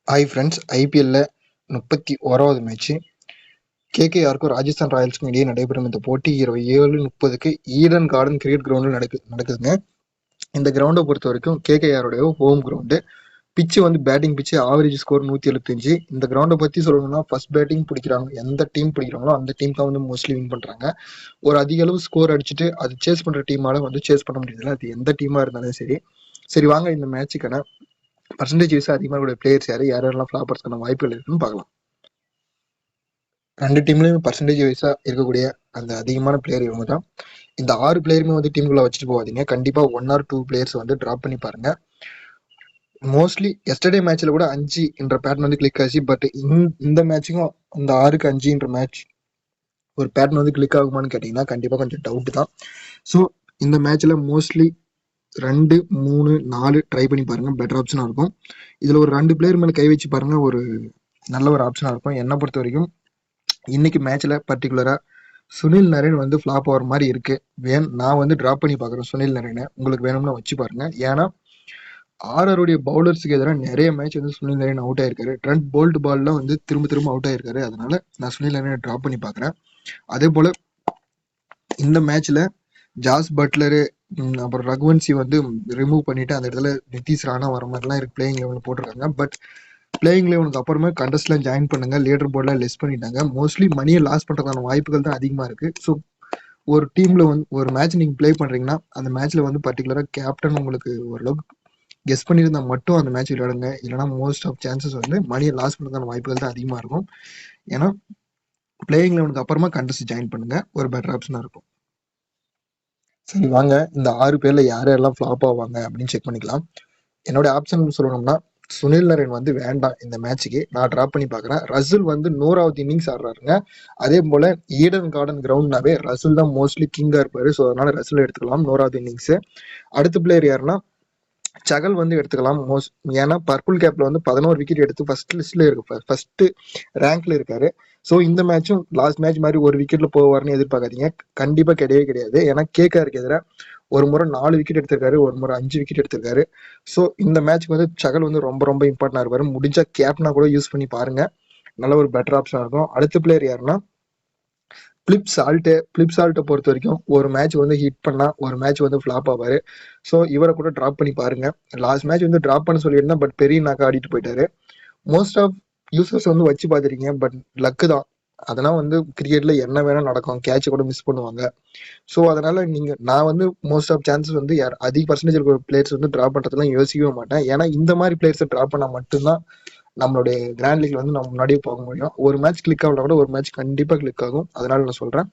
Hi friends, ஐபிஎல்ல 31வது match கேகேஆருக்கும் Rajasthan ராயல்ஸ்க்கும் இடையே நடைபெறும் இந்த போட்டி இரவு 7:30க்கு ஈடன் கார்டன் கிரிக்கெட் கிரவுண்டில் நடக்குதுங்க. இந்த கிரவுண்டை பொறுத்த வரைக்கும் கேகேஆருடைய ஹோம் கிரவுண்டு. பிச்சு வந்து பேட்டிங் பிச்சு, ஆவரேஜ் ஸ்கோர் 175. இந்த கிரவுண்டை பற்றி சொல்லணும்னா ஃபர்ஸ்ட் பேட்டிங் பிடிக்கிறாங்க, எந்த டீம் பிடிக்கிறாங்களோ அந்த டீம் தான் வந்து மோஸ்ட்லி வின் பண்ணுறாங்க. ஒரு அதிக அளவு ஸ்கோர் அடிச்சுட்டு அது சேஸ் பண்ணுற டீமால வந்து சேஸ் பண்ண முடியல, அது எந்த டீமாக இருந்தாலும் சரி. சரி வாங்க இந்த மேட்சுக்கான பர்சன்டேஜ் வைஸ் அதிகமாக பிளேயர்ஸ் யாரெல்லாம் ஃபிளாப்பர்ஸ்க்கான வாய்ப்புகள் இருக்குன்னு பார்க்கலாம். ரெண்டு டீம்லயும் பர்சன்டேஜ் வைஸா இருக்கக்கூடிய அந்த அதிகமான பிளேயர் இவங்க தான். இந்த 6 பிளேயருமே வந்து டீமுக்குள்ள வச்சுட்டு போகாதீங்க. கண்டிப்பா 1 or 2 பிளேயர்ஸ் வந்து டிராப் பண்ணி பாருங்க. மோஸ்ட்லி எஸ்டர்டே மேட்ச்ல கூட 5 என்ற பேட்டர்ன் வந்து கிளிக் ஆச்சு. பட் இந்த மேட்சுக்கும் இந்த 6க்கு 5 மேட்ச் ஒரு பேட்டர்ன் வந்து கிளிக் ஆகுமான்னு கேட்டீங்கன்னா கண்டிப்பா கொஞ்சம் டவுட் தான். ஸோ இந்த மேட்ச்ல மோஸ்ட்லி 2, 3, 4 ட்ரை பண்ணி பாருங்க, பெட்டர் ஆப்ஷனா இருக்கும். இதுல ஒரு 2 பிளேயர் மேல கை வச்சு பாருங்க, ஒரு நல்ல ஒரு ஆப்ஷனா இருக்கும். என்னை பொறுத்த வரைக்கும் இன்னைக்கு மேட்ச்ல பர்டிகுலரா சுனில் நரேன் வந்து ஃபிளாப் ஆகிற மாதிரி இருக்கு. நான் வந்து டிராப் பண்ணி பார்க்குறேன் சுனில் நரேனை. உங்களுக்கு வேணும்னா வச்சு பாருங்க. ஏன்னா ஆர்ஆருடைய பவுலர்ஸுக்கு எதிராக நிறைய மேட்ச் வந்து சுனில் நரேன் அவுட் ஆயிருக்காரு. ட்ரெண்ட் போல்ட் பால்லாம் வந்து திரும்ப அவுட் ஆயிருக்காரு. அதனால நான் சுனில் நரேனை டிராப் பண்ணி பார்க்குறேன். அதே போல இந்த மேட்ச்ல ஜாஸ் பட்லரு அப்புறம் ரகுவன்சி வந்து ரிமூவ் பண்ணிட்டு அந்த இடத்துல நிதிஷ் ராணா வர மாதிரிலாம் இருக்கு பிளேயிங் லெவலில் போட்டிருக்காங்க. பட் பிளேயிங் லெவனுக்கு அப்புறமா கண்டஸ்ட்லாம் ஜாயின் பண்ணுங்க. லீடர் போர்டெலாம் லெஸ் பண்ணிட்டாங்க. மோஸ்ட்லி மணியை லாஸ் பண்ணுறதுக்கான வாய்ப்புகள் தான் அதிகமாக இருக்கு. ஸோ ஒரு டீம்ல வந்து ஒரு மேட்ச் நீங்க பிளே பண்றீங்கன்னா அந்த மேட்ச்ல வந்து பர்டிகுலரா கேப்டன் உங்களுக்கு ஓரளவுக்கு கெஸ் பண்ணியிருந்தா மட்டும் அந்த மேட்ச் விளையாடுங்க. இல்லைன்னா மோஸ்ட் ஆஃப் சான்சஸ் வந்து மணியை லாஸ் பண்ணுறதுக்கான வாய்ப்புகள் தான் அதிகமாக இருக்கும். ஏன்னா பிளேயிங் லெவனுக்கு அப்புறமா கண்டஸ்ட் ஜாயின் பண்ணுங்க, ஒரு பெட்டர் ஆப்ஷனா இருக்கும். சரி வாங்க இந்த 6 பேர்ல யாரெல்லாம் ஃபிளாப் ஆவாங்க அப்படின்னு செக் பண்ணிக்கலாம். என்னோட ஆப்ஷன் சொல்லணும்னா சுனில் நரேன் வந்து வேண்டாம் இந்த மேட்சுக்கு, நான் டிராப் பண்ணி பார்க்குறேன். ரசூல் வந்து 100வது இன்னிங்ஸ் ஆடுறாருங்க. அதே போல ஈடன் கார்டன் கிரவுண்ட்னாவே ரசூல் தான் மோஸ்ட்லி கிங்கா இருப்பாரு. ஸோ அதனால ரசூல் எடுத்துக்கலாம் 100வது இன்னிங்ஸ். அடுத்த பிளேயர் யாருன்னா சகல் வந்து எடுத்துக்கலாம். ஏன்னா பர்பிள் கேப்ல வந்து 11 விக்கெட் எடுத்து ஃபர்ஸ்ட் லிஸ்ட்ல இருக்கு, ஃபர்ஸ்ட் ரேங்க்ல இருக்காரு. ஸோ இந்த மேட்சும் லாஸ்ட் மேட்ச் மாதிரி ஒரு விக்கெட்ல போவார்னு எதிர்பார்க்காதீங்க, கண்டிப்பா கிடையவே கிடையாது. ஏன்னா கேகேஆருக்கு எதிராக ஒரு முறை 4 விக்கெட் எடுத்திருக்காரு, ஒரு முறை 5 விக்கெட் எடுத்திருக்காரு. ஸோ இந்த மேட்ச்க்கு வந்து சகல் வந்து ரொம்ப இம்பார்ட்டன்டா இருப்பாரு. முடிஞ்சா கேப்டனா கூட யூஸ் பண்ணி பாருங்க, நல்ல ஒரு பெட்டர் ஆப்ஷனா இருக்கும். அடுத்த பிளேயர் யாருன்னா பிளிப் சால்ட்டை பொறுத்த வரைக்கும் ஒரு மேட்ச் வந்து ஹிட் பண்ணா ஒரு மேட்ச் வந்து ஃபிளாப் ஆவாரு. ஸோ இவரை கூட டிராப் பண்ணி பாருங்க. லாஸ்ட் மேட்ச் வந்து டிராப் பண்ண சொல்லியிருந்தேன், பட் பெரிய நாக்கா ஆடிட்டு போயிட்டாரு. மோஸ்ட் ஆஃப் யூசர்ஸ் வந்து வச்சு பார்த்துருக்கீங்க, பட் லக்கு தான். அதெல்லாம் வந்து கிரிக்கெட்ல என்ன வேணா நடக்கும், கேட்சை கூட மிஸ் பண்ணுவாங்க. ஸோ அதனால நான் வந்து மோஸ்ட் ஆஃப் சான்சஸ் வந்து அதிக பர்சன்டேஜ் இருக்கிற பிளேயர்ஸ் வந்து டிராப் பண்றதுலாம் யோசிக்கவே மாட்டேன். ஏன்னா இந்த மாதிரி பிளேயர்ஸை டிராப் பண்ணா மட்டும்தான் நம்மளுடைய கிராண்ட் லீக்ல வந்து நம்ம முன்னாடியே போக முடியும். ஒரு மேட்ச் கிளிக் ஆகல கூட ஒரு மேட்ச் கண்டிப்பா கிளிக் ஆகும். அதனால நான் சொல்றேன்.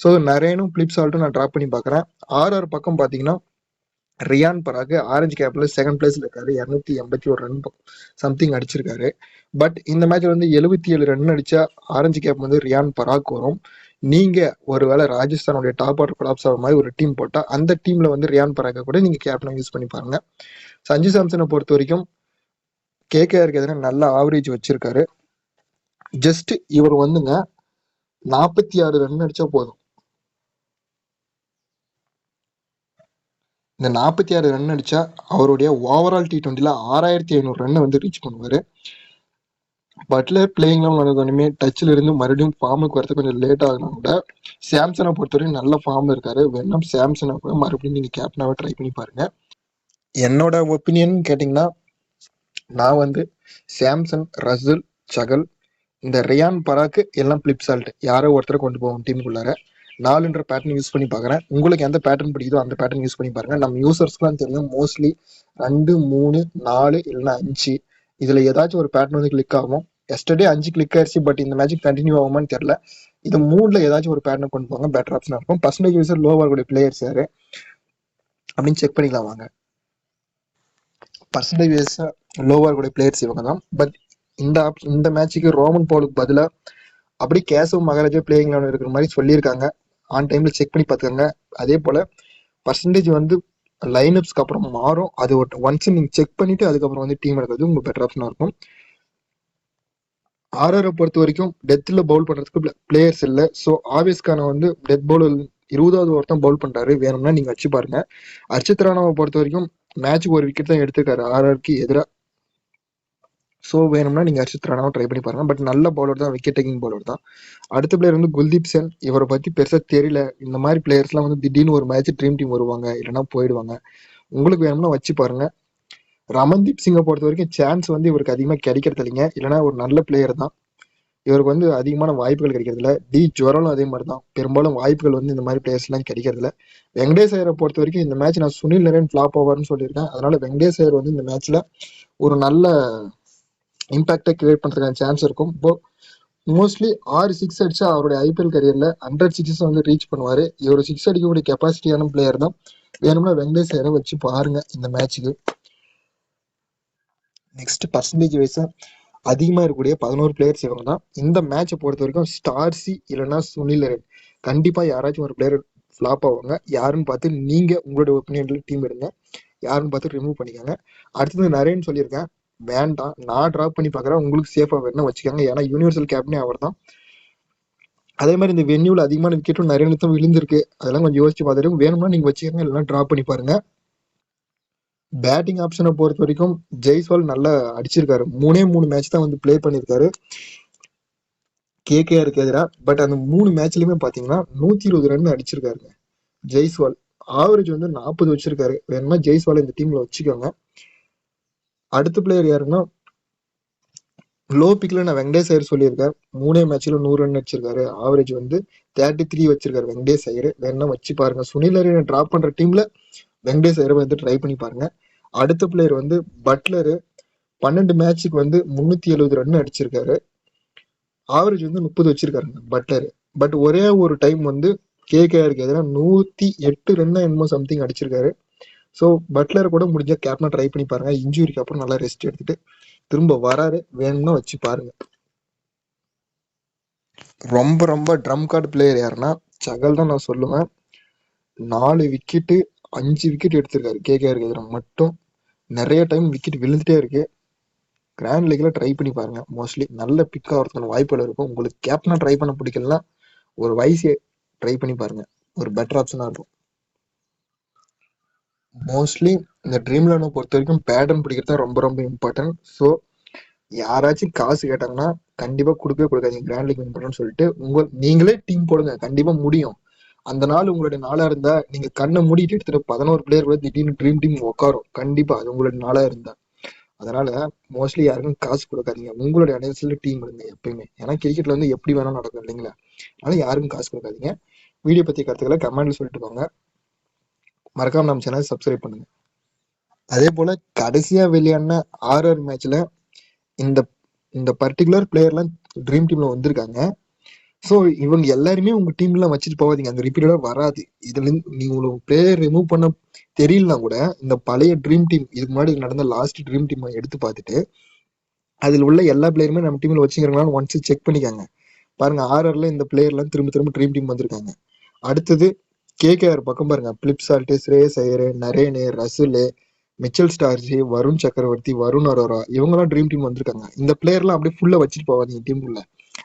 ஸோ நரேனும் பிளிப் சால்ட்டும் நான் டிராப் பண்ணி பார்க்குறேன். ஆர்ஆர் பக்கம் பார்த்தீங்கன்னா ரியான் பராக் ஆரஞ்சு கேப்ல செகண்ட் பிளேஸ்ல இருக்காரு. 281 ரன் சம்திங் அடிச்சிருக்காரு. பட் இந்த மேட்ச்ல வந்து 77 ரன் அடிச்சா ஆரஞ்சு கேப் வந்து ரியான் பராக் வரும். நீங்க ஒருவேளை ராஜஸ்தானுடைய டாப் ஆர்டர் கொலாப்ஸ் ஆகிற மாதிரி ஒரு டீம் போட்டா அந்த டீம்ல வந்து ரியான் பராக்கை கூட நீங்க கேப்டனா யூஸ் பண்ணி பாருங்க. சஞ்சு சாம்சனை பொறுத்த வரைக்கும் கேகேஆருக்கு எதிராக நல்ல ஆவரேஜ் வச்சிருக்காரு. ஜஸ்ட் இவர் வந்துங்க 46 ரன் அடிச்சா போதும். இந்த 46 ரன் அடிச்சா அவருடைய ஓவரால் T20ல 6500 ரன் வந்து ரீச் பண்ணுவாரு. பட்லர் பிளேயிங் வந்ததுமே டச்ல இருந்து மறுபடியும் ஃபார்முக்கு வரது கொஞ்சம் லேட் ஆகணும் கூட. சாம்சனை பொறுத்தவரைக்கும் நல்ல ஃபார்ம்ல இருக்காரு. வேணும் சாம்சனை கூட மறுபடியும் நீங்க கேப்டனாவே ட்ரை பண்ணி பாருங்க. என்னோட ஒப்பீனியன் கேட்டீங்கன்னா நான் வந்து சாம்சன், ரசூல், சகல், இந்த ரியான் பராக்கு எல்லாம் பிளிப் சால்ட் யாரோ ஒருத்தரை கொண்டு போவோம் டீமுக்குள்ளார. 4ன்ற பேட்டர்ன் யூஸ் பண்ணி பார்க்குறேன். உங்களுக்கு எந்த பேட்டர்ன் பிடிக்குதோ அந்த பேட்டர்ன் யூஸ் பண்ணி பாருங்க. நம்ம யூசர்ஸ்க்குலாம் தெரியும் மோஸ்ட்லி 2, 3, 4 இல்லைன்னா 5 இதுல ஏதாச்சும் ஒரு பேட்டர்ன் வந்து கிளிக் ஆகும். எஸ்டர்டே 5 கிளிக் ஆயிடுச்சு, பட் இந்த மேட்ச் கண்டினியூ ஆகுமான்னு தெரியல. இது 3ல ஏதாச்சும் ஒரு பேட்டர்ன் கொண்டு போங்க, பெட்டர் ஆப்ஷனா இருக்கும். பர்சன்டேஜ் யூசர் லோவா இருக்கக்கூடிய பிளேயர்ஸ் யாரு அப்படின்னு செக் பண்ணிக்கலாம் வாங்க. பர்சன்டேஜ் வைஸா லோவா இருக்கக்கூடிய பிளேயர்ஸ் இவங்க தான். பட் இந்த மேட்சுக்கு ரோமன் போலுக்கு பதிலா அப்படி கேசவ் மகாராஜா பிளேயிங் லெவல் இருக்கிற மாதிரி சொல்லியிருக்காங்க. ஆன் டைம்ல செக் பண்ணி பார்த்துக்கோங்க. அதே போல பர்சன்டேஜ் வந்து லைனப்ஸ்க்கு அப்புறம் மாறும். அது ஒன்ஸ் நீங்க செக் பண்ணிட்டு அதுக்கப்புறம் வந்து டீம் எடுக்கிறது உங்களுக்கு பெட்டர் ஆப்ஷனா இருக்கும். ஆர்ஆரை பொறுத்த வரைக்கும் டெத்ல பவுல் பண்றதுக்கு பிளேயர்ஸ் இல்லை. ஸோ ஆவேஸ்கான வந்து டெத் பவுலர் 20வது ஒருத்தன் பவுல் பண்றாரு, வேணும்னா நீங்க வச்சு பாருங்க. அர்ஷித் ராணாவை பொறுத்த வரைக்கும் மேட்சுக்கு ஒரு விக்கெட் தான் எடுத்திருக்காரு ஆர்ஆருக்கு எதிராக. ஸோ வேணும்னா நீங்கள் ஹர்ஷித் ராணாவை ட்ரை பண்ணி பாருங்க. பட் நல்ல பவுலர் தான், விக்கெட் டேக்கிங் பவுலர் தான். அடுத்த பிளேயர் வந்து குல்தீப் சென். இவரை பற்றி பெருசாக தெரியல. இந்த மாதிரி பிளேயர்ஸ்லாம் வந்து திடீர்னு ஒரு மேட்ச் ட்ரீம் டீம் வருவாங்க, இல்லைன்னா போயிடுவாங்க. உங்களுக்கு வேணும்னா வச்சு பாருங்க. ரமன்தீப் சிங்கை பொறுத்த வரைக்கும் சான்ஸ் வந்து இவருக்கு அதிகமாக கிடைக்கிறது இல்லைங்க. இல்லைன்னா ஒரு நல்ல பிளேயர் தான், இவருக்கு வந்து அதிகமான வாய்ப்புகள் கிடைக்கிறது இல்லை. ஜுவரலும் அதே மாதிரி தான், பெரும்பாலும் வாய்ப்புகள் வந்து இந்த மாதிரி பிளேயர்ஸ்லாம் கிடைக்கிறது இல்லை. வெங்கடேஷ் ஐயரை பொறுத்த வரைக்கும் இந்த மேட்ச் நான் சுனில் நரேன் ஃபிளாப் ஆவார்னு சொல்லியிருக்கேன். அதனால வெங்கடேஷ் ஐயர் வந்து இந்த மேட்ச்ல ஒரு நல்ல இம்பாக்டை கிரியேட் பண்றதுக்கான சான்ஸ் இருக்கும். இப்போ மோஸ்ட்லி 6 சிக்ஸ் அடிச்சா அவருடைய ஐபிஎல் கரியர்ல 100 சிக்ஸஸ் வந்து ரீச் பண்ணுவாரு. இவர் சிக்ஸ் அடிக்கக்கூடிய கெப்பாசிட்டியான பிளேயர் தான். வேணும்னா வெங்கடேஷ் ஐயரை வச்சு பாருங்க இந்த மேட்சுக்கு. நெக்ஸ்ட் பர்சன்டேஜ் வைஸா அதிகமா இருக்கக்கூடிய 11 பிளேயர்ஸ் இவங்க தான். இந்த மேட்சை பொறுத்த வரைக்கும் ஸ்டார்சி இல்லைன்னா சுனில் நரேன் கண்டிப்பா யாராச்சும் ஒரு பிளேயர் ஃபிளாப் ஆவாங்க. யாருன்னு பார்த்து நீங்க உங்களோட ஒப்பீனியன்ல டீம் எடுங்க, யாருன்னு பார்த்து ரிமூவ் பண்ணிக்கோங்க. அடுத்தது நரேன் சொல்லியிருக்கேன், வேண்டாம், நான் டிராப் பண்ணி பார்க்குறேன். உங்களுக்கு சேஃபா வேணும்னா வச்சுக்கோங்க, ஏன்னா யூனிவர்சல் கேப்டனே அவர் தான். அதே மாதிரி இந்த வென்யூல அதிகமான விக்கெட்டும் நரேனுக்கும் விழுந்திருக்கு, அதெல்லாம் கொஞ்சம் யோசிச்சு பார்த்துட்டு வேணும்னா நீங்க வச்சுக்கோங்க, இல்லைன்னா டிராப் பண்ணி பாருங்க. பேட்டிங் ஆப்ஷனை பொறுத்த வரைக்கும் ஜெய்ஸ்வால் நல்லா அடிச்சிருக்காரு. 3 மேட்ச் தான் வந்து பிளே பண்ணியிருக்காரு கேகேஆருக்கு எதிராக. பட் அந்த 3 மேட்ச்லயுமே பாத்தீங்கன்னா 120 ரன் அடிச்சிருக்காருங்க ஜெய்ஸ்வால். ஆவரேஜ் வந்து 40 வச்சிருக்காரு. வேணுமா ஜெய்ஸ்வால் இந்த டீம்ல வச்சுக்கோங்க. அடுத்த பிளேயர் யாருன்னா லோ பிக்ல நான் வெங்கடேஷ் ஐயர் சொல்லியிருக்காரு. 3 மேட்ச்ல 100 ரன் அடிச்சிருக்காரு. ஆவரேஜ் வந்து 33 வச்சிருக்காரு வெங்கடேஷ் ஐயர். வேணும்னா வச்சு பாருங்க. சுனில் நரேனை டிராப் பண்ற டீம்ல வெங்கடேஷ் ஐயரை வந்து ட்ரை பண்ணி பாருங்க. அடுத்த பிளேயர் வந்து பட்லரு. 12 மேட்சுக்கு வந்து 370 ரன் அடிச்சிருக்காரு. ஆவரேஜ் வந்து 30 வச்சிருக்காருங்க பட்லர். பட் ஒரே ஒரு டைம் வந்து கேகேஆருக்கு எதிராக 108 ரன் என்னமோ சம்திங் அடிச்சிருக்காரு. ஸோ பட்லர் கூட முடிஞ்ச கேப்டனா ட்ரை பண்ணி பாருங்க. இன்ஜுரிக்கு அப்புறம் நல்லா ரெஸ்ட் எடுத்துட்டு திரும்ப வராரு, வேணும்னா வச்சு பாருங்க. ரொம்ப ரொம்ப ட்ரம் கார்டு பிளேயர் யாருன்னா சகல் தான் நான் சொல்லுவேன். 4 விக்கெட்டு 5 விக்கெட் எடுத்திருக்காரு கேகேஆருக்கு எதிராக மட்டும். நிறைய டைம் விக்கெட் விழுந்துட்டே இருக்கு. கிராண்ட் லீக்ல ட்ரை பண்ணி பாருங்க. மோஸ்ட்லி நல்ல பிக் ஆகிறதுக்கான வாய்ப்புகள் இருக்கும். உங்களுக்கு கேப்டனா ட்ரை பண்ண பிடிக்கலன்னா ஒரு வைஸை ட்ரை பண்ணி பாருங்க, ஒரு பெட்டர் ஆப்ஷனா இருக்கும். மோஸ்ட்லி இந்த ட்ரீம் லெவனை பொறுத்த வரைக்கும் பேட்டர்ன் பிடிக்கிறது தான் ரொம்ப ரொம்ப இம்பார்ட்டன்ட். ஸோ யாராச்சும் காசு கேட்டாங்கன்னா கண்டிப்பா கொடுக்கவே கொடுக்காதீங்க. கிராண்ட் லீக் வின் பண்ணணும்னு சொல்லிட்டு நீங்களே டீம் போடுங்க, கண்டிப்பா முடியும். அந்த நாள் உங்களுடைய நாளா இருந்தா நீங்க கண்ணை மூடிட்டு எடுத்துட்டு 11 பிளேயர் கூட திடீர்னு ட்ரீம் டீம் உட்காரும். கண்டிப்பா அது உங்களுடைய நாளா இருந்தா. அதனால மோஸ்ட்லி யாருக்கும் காசு கொடுக்காதீங்க. உங்களுடைய அனைவசில டீம் எடுங்க எப்பயுமே. ஏன்னா கிரிக்கெட்ல வந்து எப்படி வேணா நடக்கும் இல்லைங்களா? அதனால யாருக்கும் காசு கொடுக்காதீங்க. வீடியோ பத்தி கருத்துக்களை கமெண்ட்ல சொல்லிட்டு போங்க. மறக்காம நம்ம சேனல் சப்ஸ்கிரைப் பண்ணுங்க. அதே போல கடைசியா வெளியான ஆர்ஆர் மேட்ச்ல இந்த இந்த பர்டிகுலர் பிளேயர்லாம் ட்ரீம் டீம்ல வந்திருக்காங்க. ஸோ இவங்க எல்லாருமே உங்க டீம்ல வச்சுட்டு போவாதீங்க, அந்த ரிப்பீட்டடா வராது. இதுல இருந்து நீங்க உங்களுக்கு பிளேயர் ரிமூவ் பண்ண தெரியலனா கூட இந்த பழைய ட்ரீம் டீம், இதுக்கு முன்னாடி நடந்த லாஸ்ட் ட்ரீம் டீம் எடுத்து பார்த்துட்டு அதில் உள்ள எல்லா பிளேயருமே நம்ம டீம்ல வச்சுக்கிறாங்களான்னு ஒன்ஸ் செக் பண்ணிக்காங்க. பாருங்க ஆர்ஆர்ல இந்த பிளேயர்லாம் திரும்ப திரும்ப ட்ரீம் டீம் வந்திருக்காங்க. அடுத்தது கேகேஆர் பக்கம் பாருங்க, பிலிப் சால்ட், ஸ்ரேயஸ் ஐயர், நரேனு, ரசுலு, மிச்சல் ஸ்டார்ஜி, வருண் சக்கரவர்த்தி, வருண் அரோரா, இவங்கெல்லாம் ட்ரீம் டீம் வந்திருக்காங்க. இந்த பிளேயர்லாம் அப்படியே ஃபுல்லா வச்சுட்டு போவாதீங்க டீமுக்குள்ள.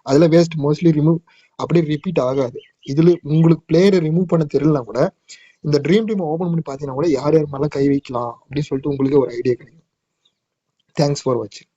அதெல்லாம் வேஸ்ட், மோஸ்ட்லி ரிமூவ் அப்படியே ரிப்பீட் ஆகாது. இதுல உங்களுக்கு பிளேயரை ரிமூவ் பண்ண தெரியலனா கூட இந்த ட்ரீம் டீம் ஓபன் பண்ணி பாத்தீங்கன்னா கூட யார் யார் மேல கை வைக்கலாம் அப்படின்னு சொல்லிட்டு உங்களுக்கு ஒரு ஐடியா கிடைக்கும். தேங்க்ஸ் ஃபார் வாட்சிங்.